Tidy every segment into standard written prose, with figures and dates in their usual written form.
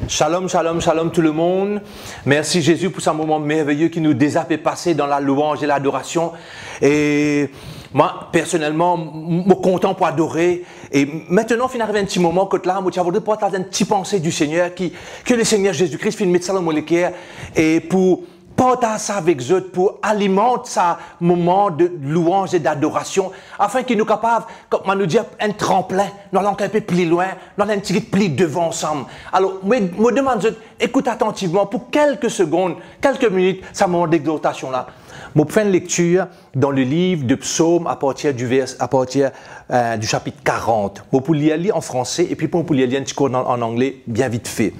Shalom, shalom, shalom tout le monde. Merci Jésus pour ce moment merveilleux qui nous a fait passer dans la louange et l'adoration. Et moi, personnellement, je suis content pour adorer. Et maintenant, il arrive un petit moment que là, je voudrais partager un petit pensée du Seigneur que le Seigneur Jésus-Christ fait mettre ça dans mon cœur et pour porter ça avec eux, pour alimenter ce moment de louange et d'adoration, afin qu'il nous capable, comme on nous dit, un tremplin, nous allons un peu plus loin, nous allons un petit peu plus devant ensemble. Alors, je me demande, écoute attentivement pour quelques secondes, quelques minutes, ce moment d'exhortation-là. Je fais une lecture dans le livre de Psaume à partir du chapitre 40. Je peux lire en français et puis je peux lire un petit cours en anglais bien vite fait.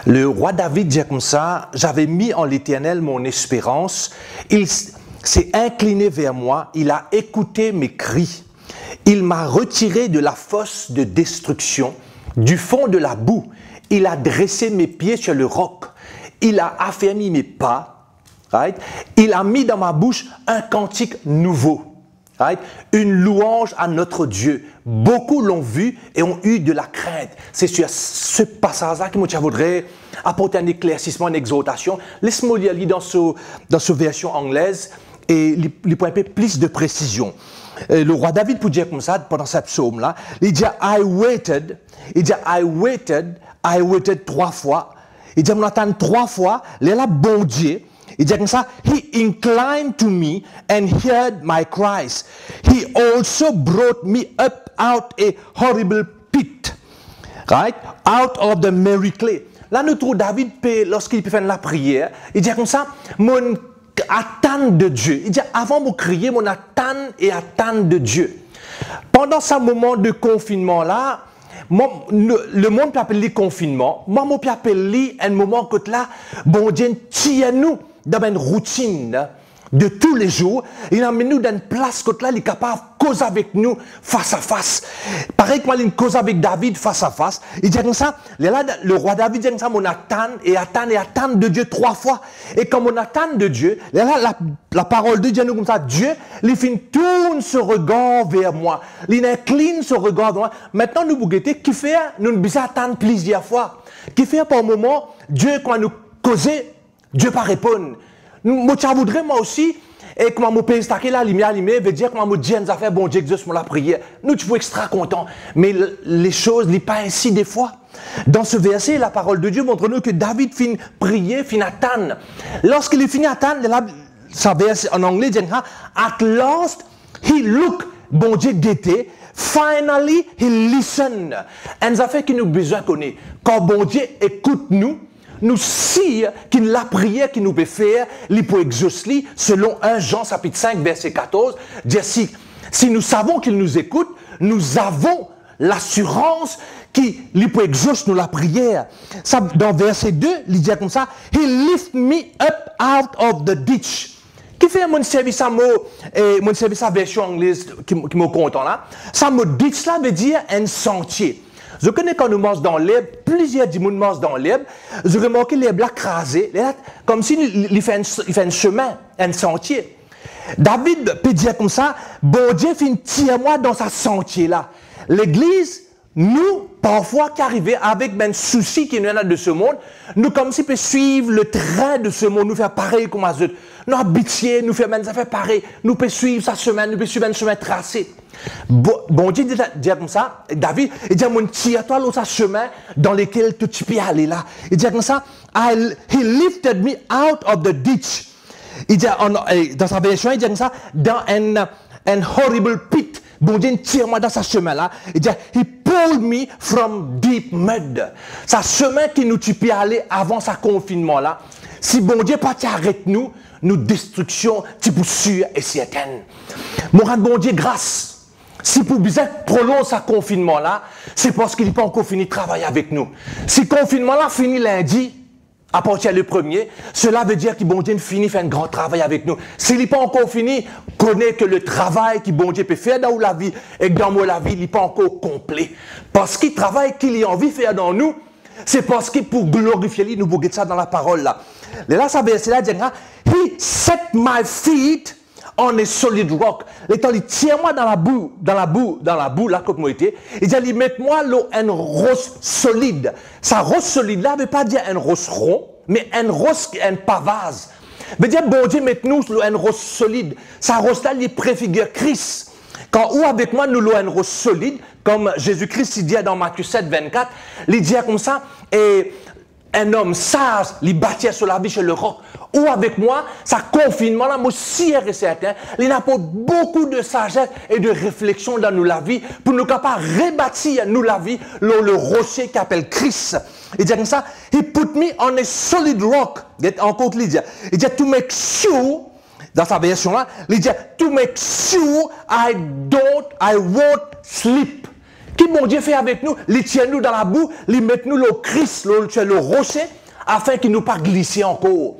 Le roi David dit comme ça, « J'avais mis en l'Éternel mon espérance, il s'est incliné vers moi, il a écouté mes cris, il m'a retiré de la fosse de destruction, du fond de la boue, il a dressé mes pieds sur le roc, il a affermi mes pas, right? Il a mis dans ma bouche un cantique nouveau. Right? Une louange à notre Dieu. Beaucoup l'ont vu et ont eu de la crainte. C'est sur ce passage-là que je voudrais apporter un éclaircissement, une exhortation. Laisse-moi lire dans cette version anglaise et lui pour un peu plus de précision. Le roi David peut dire comme ça pendant ce psaume-là. Il dit I waited 3 fois. Il dit on attend 3 fois. Il est là, bon Dieu. Il dit comme ça, He inclined to me and heard my cries. He also brought me up out a horrible pit. Right? Out of the merry clay. Là, nous trouvons David, lorsqu'il peut faire la prière, il dit comme ça, mon attente de Dieu. Il dit, avant de crier, mon attente et attente de Dieu. Pendant ce moment de confinement-là, le monde peut appeler confinement. Moi, je peux appeler un moment que là, bon Dieu, tient-nous dans une routine de tous les jours, il emmène nous dans une place que là, il est capable de causer avec nous face à face. Pareil comme il cause avec David face à face. Il dit comme ça, le roi David dit comme ça, mon attend de Dieu 3 fois. Et comme on attend de Dieu, la parole de Dieu nous comme ça, Dieu, il tourne ce regard vers moi. Il incline ce regard vers moi. Maintenant, nous guetter, qui fait, nous nous attendre plusieurs fois. Qui fait par moment, Dieu, quand nous causer, Dieu pas répondre. Moi, je voudrais moi aussi, et comment je peux installer la lumière, veut dire comment je dis une affaire, bon Dieu, exauce la prière. Nous, tu peux extra content. Mais les choses ne sont pas ainsi des fois. Dans ce verset, la parole de Dieu montre-nous que David finit prier, finit attendre. Lorsqu'il finit attendre, sa verset en anglais dit, at last, he look, bon Dieu guetté, finally, he listen. Et ça fait qu'il nous besoin de connaître. Quand bon Dieu écoute nous sire qu'il la prière qu'il nous peut faire, il peut exaucer, selon 1 Jean chapitre 5 verset 14, dire si nous savons qu'il nous écoute, nous avons l'assurance qu'il peut exaucer nous la prière. Ça, dans verset 2, il dit comme ça, He lift me up out of the ditch. Qui fait mon service à version anglaise qui me content là? Ça me ditch là veut dire un sentier. Je connais quand nous marchons dans l'herbe, plusieurs dimanches marchent dans l'herbe, je remarque l'herbe là crasée, comme s'il fait un chemin, un sentier. David peut dire comme ça, bon Dieu fait tire-moi dans ce sentier là. L'église, nous, parfois qui arrivons avec un souci qui nous a de ce monde, nous comme si peut suivre le train de ce monde, nous faire pareil comme à eux. Nous habitués, nous faire pareil, nous peut suivre sa semaine, nous peut suivre un chemin tracé. Bon Dieu dit comme ça, David, il dit, mon tire-toi l'autre chemin dans lequel tu peux aller là. Il dit comme ça, he lifted me out of the ditch. Il dit, dans sa version, il dit comme ça, dans un horrible pit. Bon Dieu, tire-moi dans ce chemin-là. Il dit, he pulled me from deep mud. C'est un chemin qui nous peux aller avant ce confinement-là. Si bon Dieu pas t'arrête nous destruction, tu peux sûr et certaine. Mon bon Dieu, grâce. Si pour bien prolonger ce confinement-là, c'est parce qu'il n'est pas encore fini de travailler avec nous. Si le confinement-là finit lundi, à partir du 1er, cela veut dire que bon Dieu finit de faire un grand travail avec nous. S'il n'est pas encore fini, connaît que le travail que bon Dieu peut faire dans la vie et dans la vie, il n'est pas encore complet. Parce qu'il travaille qu'il a envie de faire dans nous, c'est parce que pour glorifier lui, nous voulons ça dans la parole là. Et là, ça veut dire, He set my feet on est solid rock. L'étant dit, tiens-moi dans la boue, là, comme moi était. Il dit, mets-moi l'eau, un rose solide. Ça rose solide là, ne veut pas dire un rose rond, mais un rose, un pavase. Veut dire, bon Dieu, mettez-nous un rose solide. Ça rose là, il préfigure Christ. Quand ou avec moi, nous l'eau un rose solide, comme Jésus-Christ, il dit dans Matthieu 7, 24, il dit comme ça, et un homme sage, il bâtit sur la vie chez le roc. Ou avec moi, ça confinement là, moi sûr et certain, il apporte beaucoup de sagesse et de réflexion dans nous la vie pour nous capables de rebâtir nous la vie le rocher qui appelle Christ. Il dit comme ça, he put me on a solid rock. Encore il dit to make sure, dans sa version là, il dit to make sure I won't slip. Qui bon Dieu fait avec nous, il tient nous dans la boue, il met nous le Christ, le rocher, afin qu'il ne nous pas glisser encore.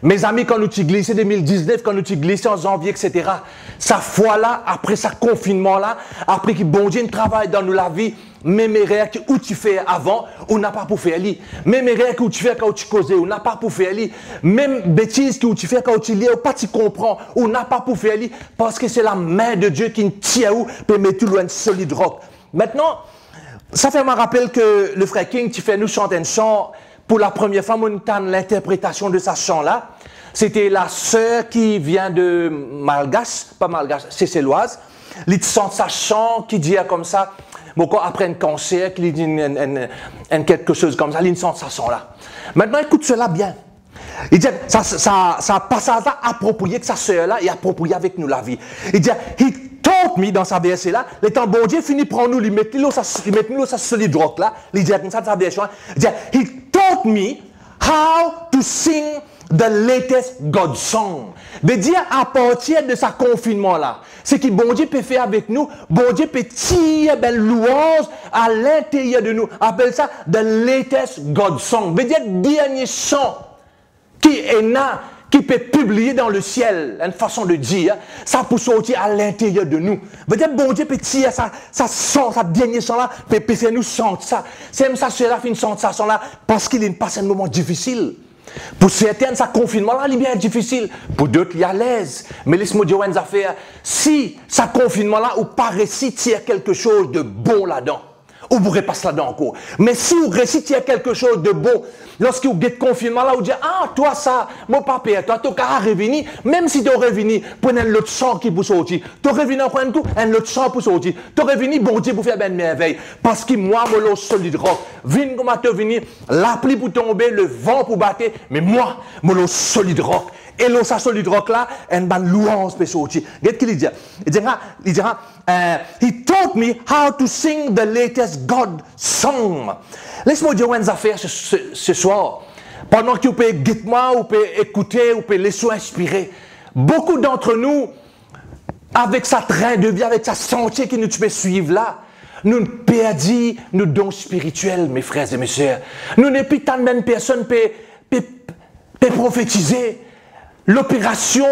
Mes amis, quand nous t'y glissé 2019, quand nous t'y glissé en janvier, etc., sa foi là, après sa confinement là, après que bon Dieu travaille dans nous la vie, même erreur que où tu fais avant, on n'a pas pour faire lui. Même erreur que tu fais quand tu causes, on n'a pas pour faire lui. Même bêtise que tu fais quand tu lis, pas tu comprends, on n'a pas pour faire lui, parce que c'est la main de Dieu qui tient où pour mettre tout loin solide rock. Maintenant, ça fait me rappeler que le frère King, tu fais nous chanter un chant. Pour la première fois, on a l'interprétation de ce chant-là. C'était la sœur qui vient de Malgache, pas Malgache, c'est Céloise. Il chante sa chant qui dit comme ça, bon, après un cancer, qui dit quelque chose comme ça, il chante sa chant-là. Maintenant, écoute cela bien. Il dit, ça passage approprié que sa sœur-là est approprié avec nous la vie. Il dit, he taught me dans sa verset là, le temps bon Dieu finit par nous, il met nous sa solide rock là, il dit comme ça dans sa version, il dit, he taught me how to sing the latest God song. Veut dire à partir de sa confinement là, c'est que bon Dieu peut faire avec nous, bon Dieu peut tirer belle louange à l'intérieur de nous, appelle ça the latest God song. Veut dire dernier chant qui est là, qui peut publier dans le ciel, une façon de dire, ça pour sortir à l'intérieur de nous. Veut dire, bon Dieu peut tirer ça sent, ça dernier chant là, peut faire nous sentir ça. C'est même ça, cela fait une sensation là, parce qu'il passe un moment difficile. Pour certains, ça confinement là, il est bien difficile. Pour d'autres, il est à l'aise. Mais laisse-moi dire une affaire. Si ça confinement là, ou pas réussi tirer quelque chose de bon là-dedans, ou vous repassez là-dedans encore. Mais si vous réussissez quelque chose de bon, lorsque vous êtes confinement là, vous dites, ah, toi ça, mon papa, toi, tu as revenu, même si tu es revenu, prenez l'autre chant qui vous sortir. Tu es revenu encore un coup, un autre chant pour sortir. Tu es revenu, bon Dieu, pour faire une merveille. Parce que moi, je suis solide rock. Vine comme tu es venu, la pluie pour tomber, le vent pour battre, mais moi, je suis solide rock. Et là, ça solide rock là, une bonne louange peut sortir. Qu'est-ce qu'il dit? Il dira, he taught me how to sing the latest God song. Laisse-moi dire une affaire ce soir. Pendant que vous pouvez guetter-moi, vous pouvez écouter, vous pouvez laisser inspirer. Beaucoup d'entre nous, avec sa train de vie, avec sa sentier que nous pouvons suivre là, nous perdons nos dons spirituels, mes frères et mes sœurs. Nous n'avons plus tant de même personnes pour prophétiser. L'opération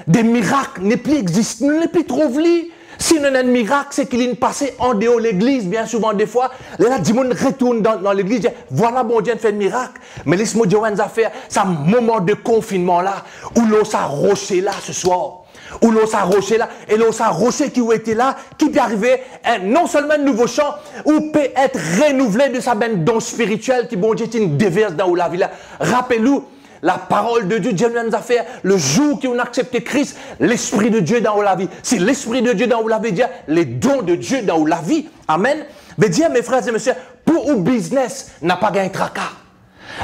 des miracles n'est plus existe, nous n'est plus trop vli. Si nous avons un miracle, c'est qu'il est passé en dehors de l'église, bien souvent des fois. Là, du monde retourne dans l'église, dit, voilà, bon Dieu fait un miracle. Mais laisse-moi dire une affaire, c'est un moment de confinement là, où l'on s'est roché là ce soir. Où l'on s'est roché là, et l'on s'est roché qui était là, qui peut arriver, non seulement un nouveau chant, ou peut être renouvelé de sa ben don spirituel, qui bon Dieu une déverse dans la vie là. Rappelez-vous, la parole de Dieu, Dieu nous a fait le jour où on a accepté Christ, l'Esprit de Dieu dans la vie. Si l'Esprit de Dieu dans la vie, les dons de Dieu dans la vie. Amen. Mais dire, mes frères et mes sœurs, pour un business, n'a pas gagné tracas.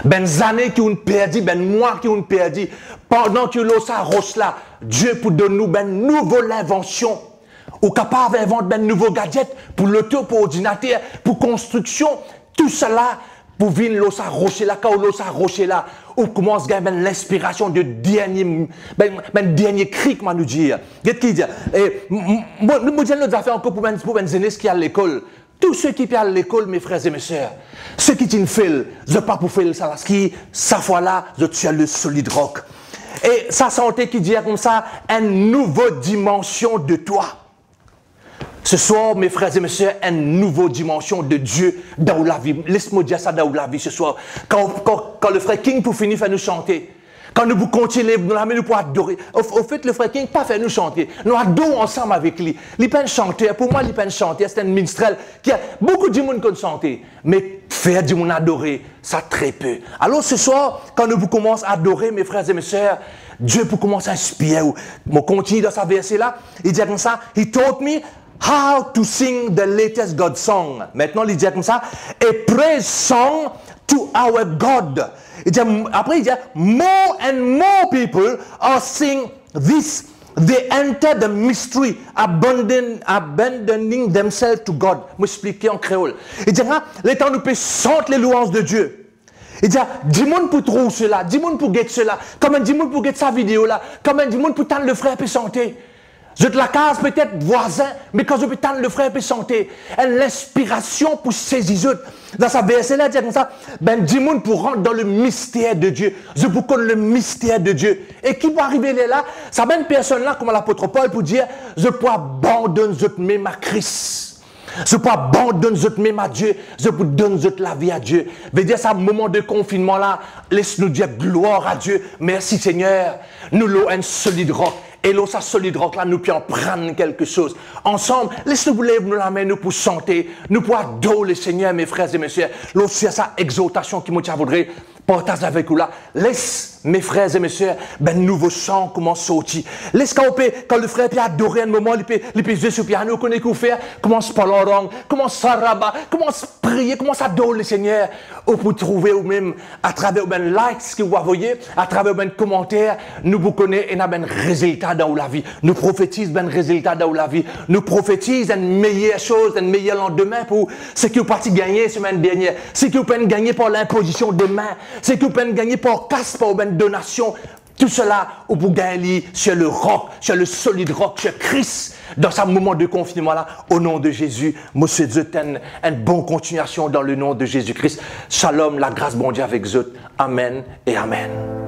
Ben années qui ont perdu, ben mois qui ont perdu, pendant que l'on s'arroche là, Dieu pour donner nous ben nouvelle invention. Ou capable d'inventer ben nouveaux gadgets pour l'auto, pour ordinateur, pour construction, tout cela. Pour venir l'os rocher là, quand l'os rocher là, on commence à gagner l'inspiration de dernier cri que nous dire. Qu'est-ce qu'il dit? Et moi, nous nous affaires encore pour les aînés qui à l'école. Tous ceux qui à l'école, mes frères et mes sœurs, ceux qui t'ont fait, je pas pour faire le salaski, sa fois là, je tiens le solide rock. Et sa santé qui dit comme ça, une nouvelle dimension de toi. Ce soir, mes frères et mes sœurs, une nouvelle dimension de Dieu dans la vie. Laisse-moi dire ça dans la vie ce soir. Quand le frère King, pour finir, fait nous chanter, Quand nous vous continuons, nous l'amenons pour adorer. Au fait, le frère King pas fait nous chanter. Nous adorons ensemble avec lui. Il peut chanter. Pour moi, il peut chanter. C'est un minstrel qui a beaucoup de monde qui chanter. Mais faire du monde adorer, ça très peu. Alors ce soir, quand nous vous commençons à adorer, mes frères et mes sœurs, Dieu peut commencer à inspirer. On continue dans sa verset là. Il dit comme ça, He taught me how to sing the latest God song. Maintenant, il dit comme ça, a praise song to our God. Après, il dit, more and more people are sing this. They enter the mystery, abandoning themselves to God. M'expliquer en créole. Il dit, les temps nous peut chanter les louanges de Dieu. Il dit, dis-moi pour trouver cela, dis-moi pour guetter cela, comment dis-moi pour guetter sa vidéo là, comment dis-moi pour tendre le frère peut chanter. Je te la case peut-être voisin, mais quand je peux tendre le frère peut chanter, l'inspiration pour saisir autres. Dans sa verset là, il dit comme ça, ben dis-moi pour rentrer dans le mystère de Dieu. Je vous connais le mystère de Dieu. Et qui peut arriver là, ça même personne là, comme l'apôtre Paul, pour dire, je peux abandonner même à Christ. Je peux abandonner même à Dieu. Je peux donner la vie à Dieu. Veut dire, ça, moment de confinement là, laisse-nous dire gloire à Dieu. Merci Seigneur. Nous l'avons un solide roc. Et là, ça solide rock là, nous pouvons prendre quelque chose. Ensemble, laissez-nous vous lever, nous la main, nous pour chanter, nous pour adorer le Seigneur, mes frères et mes sœurs. Là, c'est ça, exaltation qui me voudrait partager avec vous là. Laisse, mes frères et mes sœurs, ben, nouveau chant commence à sortir. Laisse quand le frère peut adorer un moment, il peut jouer sur le piano, connaît quoi faire, commence par l'orange, commence à rabat, commence à prier, commence à adorer le Seigneur. Ou pour trouver ou même à travers ben likes que vous voyez, à travers ben commentaires, nous vous connaissons et nous avons un résultat dans la vie. Nous prophétisons ben résultat dans la vie. Nous prophétisons une meilleure chose, un meilleur lendemain pour ce que vous parti gagner la semaine dernière, ce que vous pouvez gagner par l'imposition demain, ce que vous pouvez gagner par casse, par une donation. Tout cela, au bout sur le roc, sur le solide roc, sur Christ, dans ce moment de confinement là, au nom de Jésus, monsieur Dieu, une bonne continuation dans le nom de Jésus-Christ. Shalom, la grâce bon Dieu avec vous. Amen et Amen.